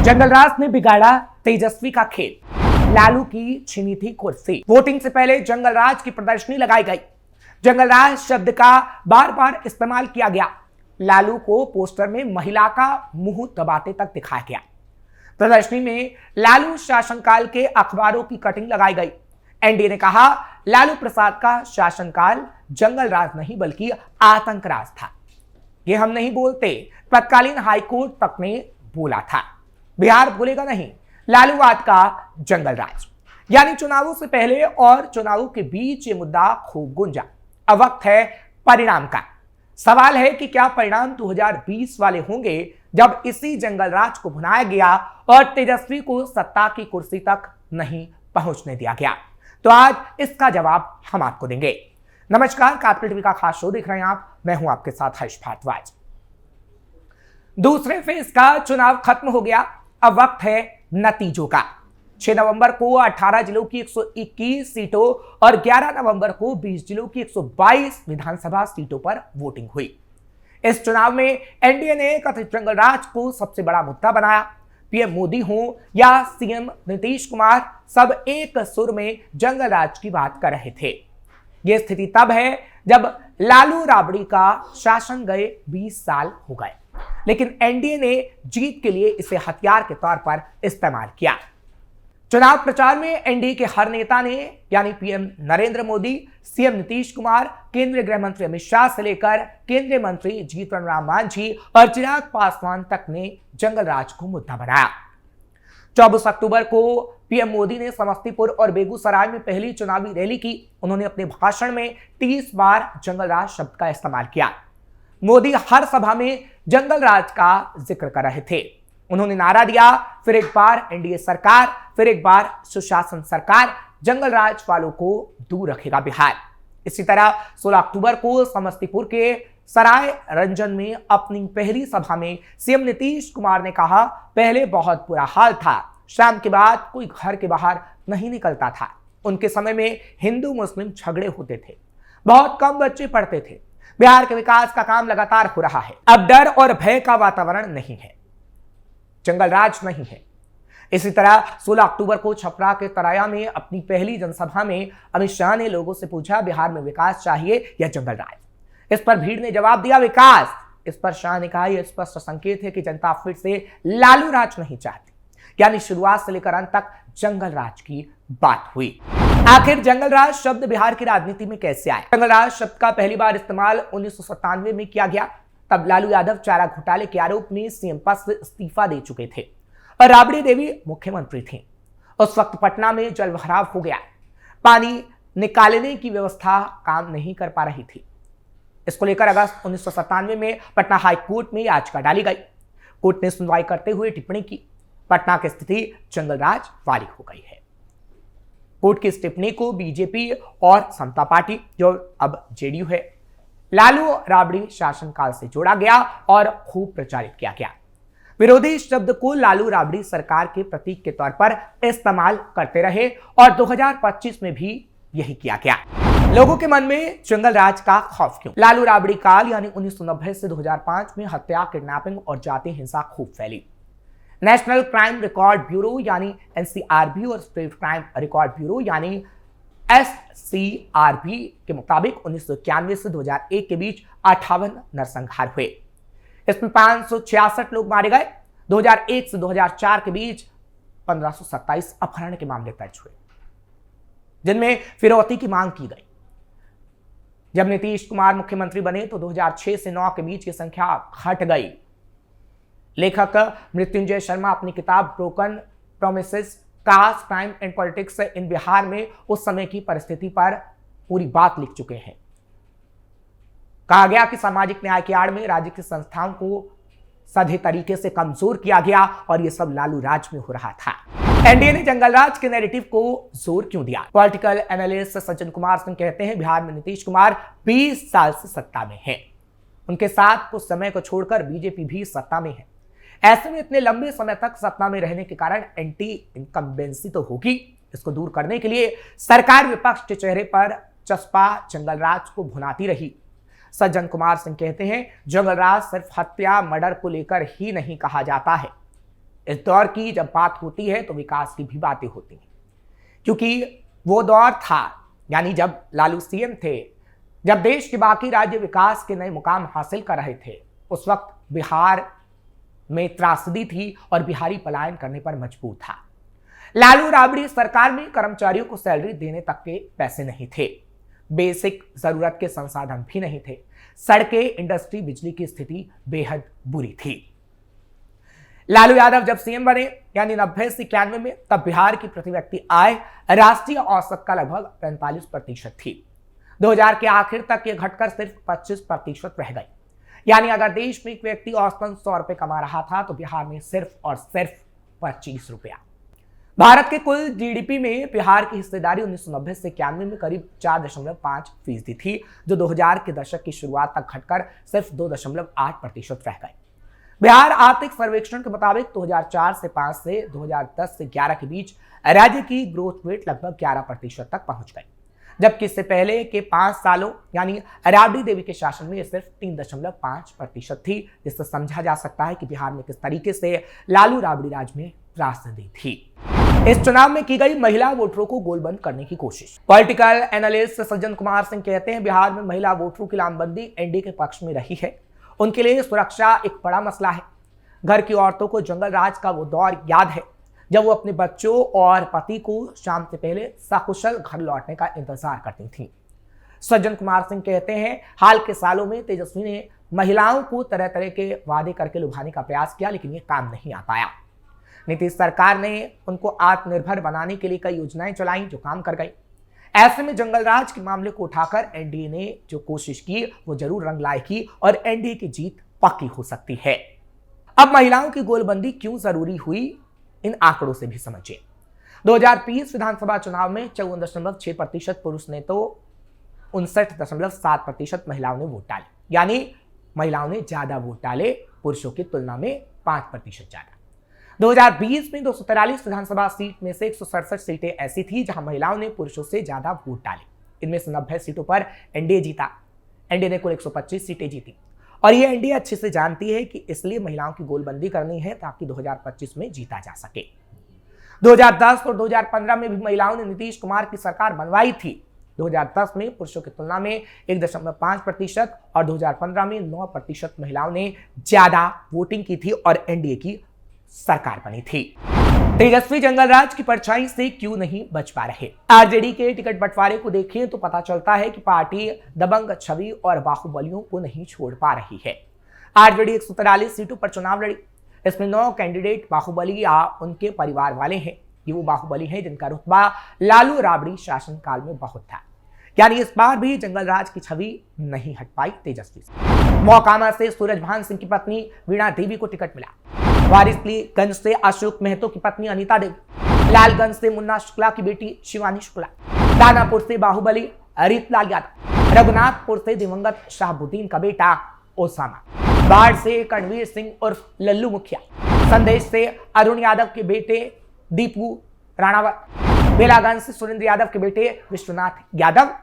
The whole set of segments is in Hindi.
जंगलराज ने बिगाड़ा तेजस्वी का खेल, लालू की छीनी थी कुर्सी। वोटिंग से पहले जंगलराज की प्रदर्शनी लगाई गई। जंगलराज शब्द का बार बार इस्तेमाल किया गया। लालू को पोस्टर में महिला का मुंह दबाते तक दिखाया गया। प्रदर्शनी में लालू शासनकाल के अखबारों की कटिंग लगाई गई। एनडीए ने कहा लालू प्रसाद का शासनकाल जंगलराज नहीं बल्कि आतंकराज था। ये हम नहीं बोलते, तत्कालीन हाईकोर्ट तक ने बोला था। बिहार भूलेगा नहीं लालूवाद का जंगलराज। यानी चुनावों से पहले और चुनावों के बीच ये मुद्दा खूब गुंजा। अब वक्त है परिणाम का। सवाल है कि क्या परिणाम 2020 वाले होंगे, जब इसी जंगलराज को भुनाया गया और तेजस्वी को सत्ता की कुर्सी तक नहीं पहुंचने दिया गया। तो आज इसका जवाब हम आपको देंगे। नमस्कार, कैपिटल टीवी का खास शो देख रहे हैं आप। मैं हूं आपके साथ हर्ष भारद्वाज। दूसरे फेज का चुनाव खत्म हो गया। अब वक्त है नतीजों का। 6 नवंबर को 18 जिलों की 121 सीटों और 11 नवंबर को 20 जिलों की 122 विधानसभा सीटों पर वोटिंग हुई। इस चुनाव में एनडीए ने कथित जंगलराज को सबसे बड़ा मुद्दा बनाया। पीएम मोदी हो या सीएम नीतीश कुमार, सब एक सुर में जंगलराज की बात कर रहे थे। यह स्थिति तब है जब लालू राबड़ी का शासन गए 20 साल हो गए, लेकिन एनडीए ने जीत के लिए इसे हथियार के तौर पर इस्तेमाल किया। चुनाव प्रचार में एनडीए के हर नेता ने, यानी पीएम नरेंद्र मोदी, सीएम नीतीश कुमार, केंद्रीय गृह मंत्री अमित शाह से लेकर केंद्रीय मंत्री जीतन राम मांझी और चिराग पासवान तक ने जंगलराज को मुद्दा बनाया। 24 अक्टूबर को पीएम मोदी ने समस्तीपुर और बेगूसराय में पहली चुनावी रैली की। उन्होंने अपने भाषण में 30 बार जंगलराज शब्द का इस्तेमाल किया। मोदी हर सभा में जंगलराज का जिक्र कर रहे थे। उन्होंने नारा दिया, फिर एक बार एनडीए सरकार, फिर एक बार सुशासन सरकार, जंगलराज वालों को दूर रखेगा बिहार। इसी तरह 16 अक्टूबर को समस्तीपुर के सराय रंजन में अपनी पहली सभा में सीएम नीतीश कुमार ने कहा, पहले बहुत बुरा हाल था, शाम के बाद कोई घर के बाहर नहीं निकलता था। उनके समय में हिंदू मुस्लिम झगड़े होते थे, बहुत कम बच्चे पढ़ते थे। बिहार के विकास का काम लगातार हो रहा है। अब डर और भय का वातावरण नहीं है, जंगलराज नहीं है। इसी तरह 16 अक्टूबर को छपरा के तराया में अपनी पहली जनसभा में अमित शाह ने लोगों से पूछा, बिहार में विकास चाहिए या जंगलराज? इस पर भीड़ ने जवाब दिया, विकास। इस पर शाह ने कहा, यह स्पष्ट संकेत है कि जनता फिर से लालू राज नहीं चाहती। यानी शुरुआत से लेकर अंत तक जंगलराज की बात हुई। आखिर जंगलराज शब्द बिहार की राजनीति में कैसे आया? जंगलराज शब्द का पहली बार इस्तेमाल 1997 में किया गया। तब लालू यादव चारा घोटाले के आरोप में सीएम पद से इस्तीफा दे चुके थे और राबड़ी देवी मुख्यमंत्री थी। उस वक्त पटना में जलभराव हो गया, पानी निकालने की व्यवस्था काम नहीं कर पा रही थी। इसको लेकर अगस्त 1997 में पटना हाई कोर्ट में याचिका डाली गई। कोर्ट ने सुनवाई करते हुए टिप्पणी की, पटना की स्थिति जंगलराज वाली हो गई है। कोर्ट की इस टिप्पणी को बीजेपी और समता पार्टी, जो अब जेडीयू है, लालू राबड़ी शासनकाल से जोड़ा गया और खूब प्रचारित किया गया। विरोधी शब्द को लालू राबड़ी सरकार के प्रतीक के तौर पर इस्तेमाल करते रहे और 2025 में भी यही किया गया। लोगों के मन में जंगलराज का खौफ क्यों? लालू राबड़ी काल यानी 1990 से 2005 में हत्या, किडनैपिंग और जातीय हिंसा खूब फैली। नेशनल क्राइम रिकॉर्ड ब्यूरो यानी एनसीआरबी और स्टेट क्राइम रिकॉर्ड ब्यूरो यानी एससीआरबी के मुताबिक 1991 से 2001 के बीच 58 नरसंहार हुए। इसमें 566 लोग मारे गए। 2001 से 2004 के बीच 1527 अपहरण के मामले दर्ज हुए, जिनमें फिरौती की मांग की गई। जब नीतीश कुमार मुख्यमंत्री बने तो 2006 से 9 के बीच की संख्या घट गई। लेखक मृत्युंजय शर्मा अपनी किताब broken promises, caste, crime and politics in Bihar में उस समय की परिस्थिति पर पूरी बात लिख चुके हैं। कहा गया कि सामाजिक न्याय की आड़ में राज्य की संस्थाओं को सधे तरीके से कमजोर किया गया और यह सब लालू राज में हो रहा था। एनडीए ने जंगलराज के नैरेटिव को जोर क्यों दिया? पॉलिटिकल एनालिस्ट सज्जन कुमार सिंह कहते हैं, बिहार में नीतीश कुमार 20 साल से सत्ता में हैं। उनके साथ कुछ समय को छोड़कर बीजेपी भी सत्ता में है। ऐसे में इतने लंबे समय तक सत्ता में रहने के कारण एंटी इनकम्बेंसी तो होगी। इसको दूर करने के लिए सरकार विपक्ष के चेहरे पर चस्पा जंगलराज को भुनाती रही। सज्जन कुमार सिंह कहते हैं, जंगलराज सिर्फ हत्या, मर्डर को लेकर ही नहीं कहा जाता है, इस दौर की जब बात होती है तो विकास की भी बातें होती हैं, क्योंकि वो दौर था, यानी जब लालू सीएम थे, जब देश के बाकी राज्य विकास के नए मुकाम हासिल कर रहे थे। उस वक्त बिहार में त्रासदी थी और बिहारी पलायन करने पर मजबूर था। लालू राबड़ी सरकार में कर्मचारियों को सैलरी देने तक के पैसे नहीं थे, बेसिक जरूरत के संसाधन भी नहीं थे, सड़कें, इंडस्ट्री, बिजली की स्थिति बेहद बुरी थी। लालू यादव जब सीएम बने यानी 90 से 91 में, तब बिहार की प्रति व्यक्ति आय राष्ट्रीय औसत का लगभग 45% थी। 2000 के आखिर तक ये घटकर सिर्फ 25% रह गई। यानी अगर देश में एक व्यक्ति औसतन 100 रुपए कमा रहा था तो बिहार में सिर्फ और सिर्फ 25 रुपया। भारत के कुल जीडीपी में बिहार की हिस्सेदारी 1990 से 91 में करीब 4.5% थी, जो 2000 के दशक की शुरुआत तक घटकर सिर्फ 2.8% रह गए। बिहार आर्थिक सर्वेक्षण के मुताबिक 2004 से 5 से 2010 से 11 के बीच राज्य की ग्रोथ रेट लगभग 11% तक पहुंच गई, जबकि इससे पहले के 5 सालों यानी राबड़ी देवी के शासन में सिर्फ 3.5% थी, जिससे समझा जा सकता है कि बिहार में किस तरीके से लालू राबड़ी राज में त्रासदी थी। इस चुनाव में की गई महिला वोटरों को गोलबंद करने की कोशिश। पॉलिटिकल एनालिस्ट सज्जन कुमार सिंह कहते हैं, बिहार में महिला वोटरों की लामबंदी एनडीए के पक्ष में रही है। उनके लिए सुरक्षा एक बड़ा मसला है। घर की औरतों को जंगल राज का वो दौर याद है जब वो अपने बच्चों और पति को शाम से पहले सकुशल घर लौटने का इंतजार करती थीं। सज्जन कुमार सिंह कहते हैं, हाल के सालों में तेजस्वी ने महिलाओं को तरह तरह के वादे करके लुभाने का प्रयास किया, लेकिन ये काम नहीं आ पाया। नीतीश सरकार ने उनको आत्मनिर्भर बनाने के लिए कई योजनाएं चलाई जो काम कर गई। ऐसे में जंगल राज के मामले को उठाकर एनडीए ने जो कोशिश की वो जरूर रंग लाएगी और एनडीए की जीत पक्की हो सकती है। अब महिलाओं की गोलबंदी क्यों जरूरी हुई, इन आंकड़ों से भी समझिए। 2020 विधानसभा चुनाव में 54.6% पुरुष ने तो 59.7% महिलाओं ने वोट डाले, यानी महिलाओं ने ज्यादा वोट डाले पुरुषों की तुलना में 5% ज्यादा। 2020 में 243 विधानसभा सीट में से 167 सीटें ऐसी थी जहां महिलाओं ने पुरुषों से ज्यादा वोट डाले। इनमें से 90 सीटों पर एनडीए जीता। एनडीए ने कुल 125 सीटें जीती और ये एनडीए अच्छे से जानती है कि इसलिए महिलाओं की गोलबंदी करनी है ताकि 2025 में जीता जा सके। 2010 और 2015 में भी महिलाओं ने नीतीश कुमार की सरकार बनवाई थी। 2010 में पुरुषों की तुलना में 1.5% और 2015 में 9% महिलाओं ने ज्यादा वोटिंग की थी और एनडीए की सरकार बनी थी। तेजस्वी जंगलराज की परछाई से क्यों नहीं बच पा रहे? आरजेडी के टिकट बंटवारे को देखें तो पता चलता है कि पार्टी दबंग छवि और बाहुबलियों को नहीं छोड़ पा रही है। आरजेडी 143 सीटों पर चुनाव लड़ी। इसमें 9 कैंडिडेट बाहुबली या उनके परिवार वाले हैं। ये वो बाहुबली हैं जिनका रुतबा लालू राबड़ी शासनकाल में बहुत था। यानी इस बार भी जंगलराज की छवि नहीं हट पाई तेजस्वी से। मोकामा से सूरजभान सिंह की पत्नी वीणा देवी को टिकट मिला। वारिसलीगंज से अशोक महतो की पत्नी अनीता देवी, लालगंज से मुन्ना शुक्ला की बेटी शिवानी शुक्ला, दानापुर से बाहुबली रीतलाल यादव, रघुनाथपुर से दिवंगत शाहबुद्दीन का बेटा ओसामा, बाढ़ से करणवीर सिंह उर्फ लल्लू मुखिया, संदेश से अरुण यादव के बेटे दीपू राणावत, बेलागंज से सुरेंद्र यादव के बेटे विश्वनाथ यादव,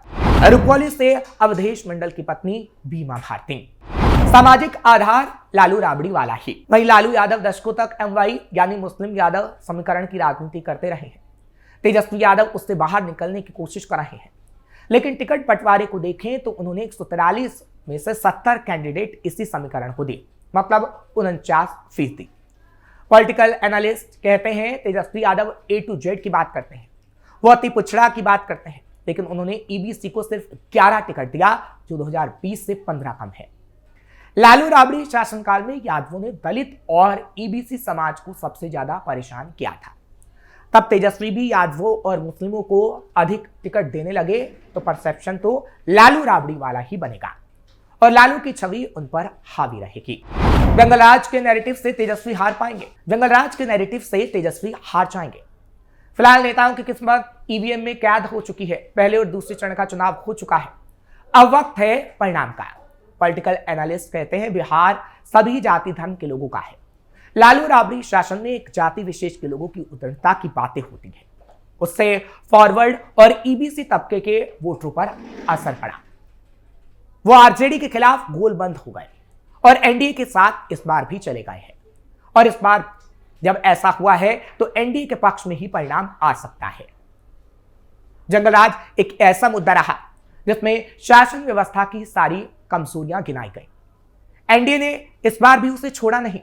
रुपौली से अवधेश मंडल की पत्नी बीमा भारती। सामाजिक आधार लालू राबड़ी वाला ही। वहीं लालू यादव दशकों तक एमवाई यानी मुस्लिम यादव समीकरण की राजनीति करते रहे हैं। तेजस्वी यादव उससे बाहर निकलने की कोशिश कर रहे हैं, लेकिन टिकट बंटवारे को देखें तो उन्होंने 143 में से 70 कैंडिडेट इसी समीकरण को दिए, मतलब 49%। पॉलिटिकल एनालिस्ट कहते हैं Tejashwi Yadav A to Z की बात करते हैं, वो अति पिछड़ा की बात करते हैं, लेकिन उन्होंने ईबीसी को सिर्फ 11 टिकट दिया जो 2020 से 15 कम है। लालू राबड़ी शासनकाल में यादवों ने दलित और ईबीसी समाज को सबसे ज्यादा परेशान किया था। तब तेजस्वी भी यादवों और मुस्लिमों को अधिक टिकट देने लगे तो परसेप्शन तो लालू राबड़ी वाला ही बनेगा और लालू की छवि उन पर हावी रहेगी। जंगलराज के नैरेटिव से तेजस्वी हार पाएंगे, जंगलराज के नैरेटिव से तेजस्वी हार जाएंगे। फिलहाल नेताओं की किस्मत ईवीएम में कैद हो चुकी है। पहले और दूसरे चरण का चुनाव हो चुका है, अब वक्त है परिणाम का। पॉलिटिकल एनालिस्ट कहते हैं बिहार सभी जाति धर्म के लोगों का है। लालू राबड़ी शासन में एक जाति विशेष के लोगों की उदारता की बातें होती हैं, उससे फॉरवर्ड और ईबीसी तबके के वोटरों पर असर पड़ा। वो आरजेडी के खिलाफ गोलबंद हो गए और एनडीए के साथ इस बार भी चले गए हैं और इस बार जब ऐसा हुआ है तो एनडीए के पक्ष में ही परिणाम आ सकता है। जंगलराज एक ऐसा मुद्दा रहा जिसमें शासन व्यवस्था की सारी कमजोरियां गिनाई गई। एनडीए ने इस बार भी उसे छोड़ा नहीं,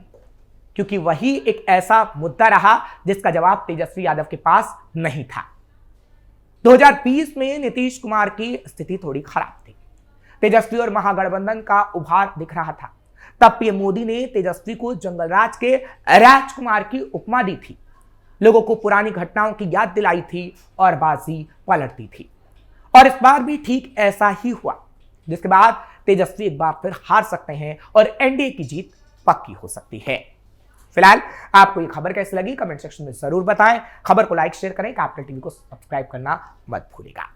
क्योंकि वही एक ऐसा मुद्दा रहा जिसका जवाब तेजस्वी यादव के पास नहीं था। 2020 में नीतीश कुमार की स्थिति थोड़ी खराब थी। तेजस्वी और महागठबंधन का उभार दिख रहा था। तब पीएम मोदी ने तेजस्वी को जंगलराज के राजकुमार की उपमा दी थी, लोगों को पुरानी घटनाओं की याद दिलाई थी और बाजी पलट दी थी। और इस बार भी ठीक ऐसा ही हुआ, जिसके बाद तेजस्वी एक बार फिर हार सकते हैं और एनडीए की जीत पक्की हो सकती है। फिलहाल आपको ये खबर कैसी लगी कमेंट सेक्शन में जरूर बताएं। खबर को लाइक शेयर करें, कैपिटल टीवी को सब्सक्राइब करना मत भूलिएगा।